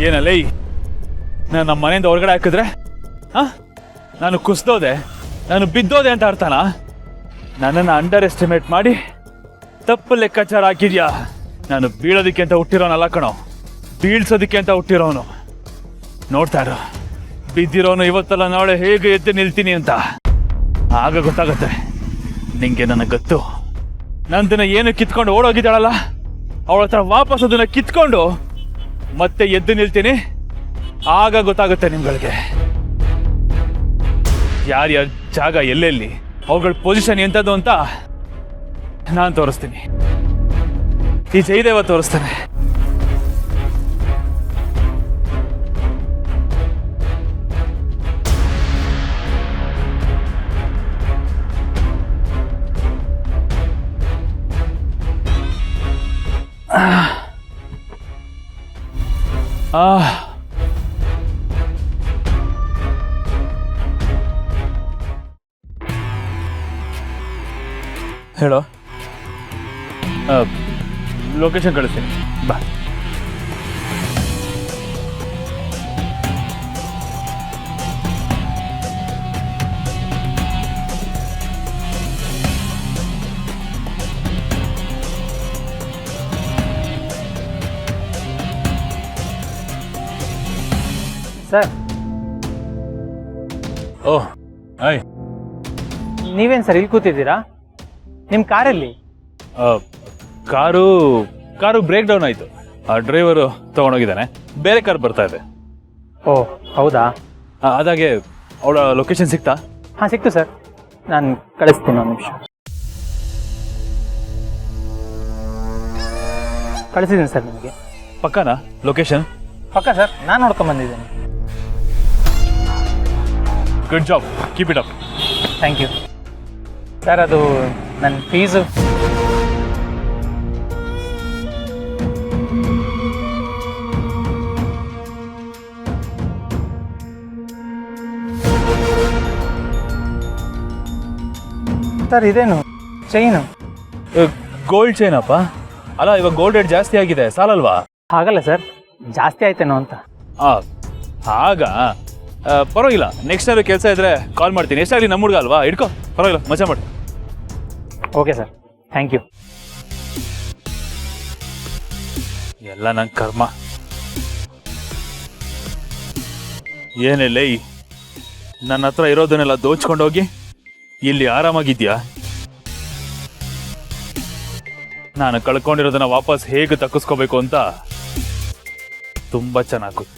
ಏನಲ್ಲ ನಾನು ನಮ್ಮ ಮನೆಯಿಂದ ಹೊರಗಡೆ ಹಾಕಿದ್ರೆ ನಾನು ಕುಸ್ದೋದೆ, ನಾನು ಬಿದ್ದೋದೆ ಅಂತ ಅರ್ಥನ? ನನ್ನನ್ನು ಅಂಡರ್ ಎಸ್ಟಿಮೇಟ್ ಮಾಡಿ ತಪ್ಪು ಲೆಕ್ಕಾಚಾರ ಹಾಕಿದ್ಯಾ? ನಾನು ಬೀಳೋದಕ್ಕೆ ಅಂತ ಹುಟ್ಟಿರೋನಲ್ಲ ಕಣೋ, ಬೀಳ್ಸೋದಕ್ಕೆ ಅಂತ ಹುಟ್ಟಿರೋನು. ನೋಡ್ತಾ ಇರೋ, ಬಿದ್ದಿರೋನು ಇವತ್ತಲ್ಲ ನಾಳೆ ಹೇಗೆ ಎದ್ದು ನಿಲ್ತೀನಿ ಅಂತ. ಆಗ ಗೊತ್ತಾಗುತ್ತೆ ನಿಂಗೆ. ನನಗೆ ಗೊತ್ತು, ನಂದನ್ನ ಏನು ಕಿತ್ಕೊಂಡು ಓಡೋಗಿದ್ದಾಳಲ್ಲ, ಅವಳ ಹತ್ರ ವಾಪಸ್ ಅದನ್ನ ಕಿತ್ಕೊಂಡು ಮತ್ತೆ ಎದ್ದು ನಿಲ್ತೀನಿ. ಆಗ ಗೊತ್ತಾಗುತ್ತೆ ನಿಮ್ಗಳಿಗೆ ಯಾರ್ಯಾರ ಜಾಗ ಎಲ್ಲೆಲ್ಲಿ, ಅವುಗಳ ಪೊಸಿಷನ್ ಎಂಥದ್ದು ಅಂತ ನಾನು ತೋರಿಸ್ತೀನಿ. ಈ ಜಯದೇವ ತೋರಿಸ್ತಾನೆ. ಹೇಳೋ, ಲೊಕೇಶನ್ ಕಳಿಸ್ತೀನಿ, ಬಾ. ಸರ್, ಓಹ್ ಆಯ್, ನೀವೇನು ಸರ್ ಇಲ್ಲಿ ಕೂತಿದ್ದೀರಾ? ನಿಮ್ಮ ಕಾರಲ್ಲಿ? ಕಾರು ಬ್ರೇಕ್ ಡೌನ್ ಆಯಿತು. ಆ ಡ್ರೈವರು ತೊಗೊಂಡೋಗಿದ್ದಾನೆ, ಬೇರೆ ಕಾರ್ ಬರ್ತಾ ಇದೆ. ಓ ಹೌದಾ? ಅದಾಗೆ ಅವಳ ಲೊಕೇಶನ್ ಸಿಕ್ತಾ? ಹಾಂ ಸಿಕ್ತು ಸರ್, ನಾನು ಕಳಿಸ್ತೀನಿ. ಒಂದು ನಿಮಿಷ ಕಳಿಸಿದ್ದೀನಿ ಸರ್ ನಿಮಗೆ. ಪಕ್ಕನಾ ಲೊಕೇಶನ್? ಪಕ್ಕ ಸರ್, ನಾನು ನೋಡ್ಕೊಂಬಂದಿದ್ದೀನಿ. Good job, keep it up. Thank you sir. ಅದು ನನ್ನ ಫೀಸು. ಸರ್ ಇದೇನು ಚೈನು? ಗೋಲ್ಡ್ ಚೈನ್ ಅಪ್ಪ. ಅಲ್ಲ, ಇವಾಗ ಗೋಲ್ಡ್ ರೇಟ್ ಜಾಸ್ತಿ ಆಗಿದೆ, ಸಾಲಲ್ವಾ? ಹಾಗಲ್ಲ ಸರ್, ಜಾಸ್ತಿ ಆಯ್ತೇನೋ ಅಂತ. ಆಗ ಪರವಾಗಿಲ್ಲ, ನೆಕ್ಸ್ಟ್ ಏನಾದ್ರು ಕೆಲಸ ಇದ್ರೆ ಕಾಲ್ ಮಾಡ್ತೀನಿ. ಎಷ್ಟಾಗಲಿ ನಮ್ಮ ಹುಡುಗ ಅಲ್ವಾ, ಇಟ್ಕೋ, ಪರವಾಗಿಲ್ಲ, ಮಜಾ ಮಾಡಿ. Okay sir, thank you. ಎಲ್ಲ ನನ್ನ ಕರ್ಮ. ಏನಿಲ್ಲ, ನನ್ನ ಹತ್ರ ಇರೋದನ್ನೆಲ್ಲ ದೋಚ್ಕೊಂಡೋಗಿ ಇಲ್ಲಿ ಆರಾಮಾಗಿದ್ಯಾ? ನಾನು ಕಳ್ಕೊಂಡಿರೋದನ್ನ ವಾಪಸ್ ಹೇಗೆ ತಕ್ಕಿಸ್ಕೋಬೇಕು ಅಂತ ತುಂಬಾ ಚೆನ್ನಾಗಿ ಗೊತ್ತು.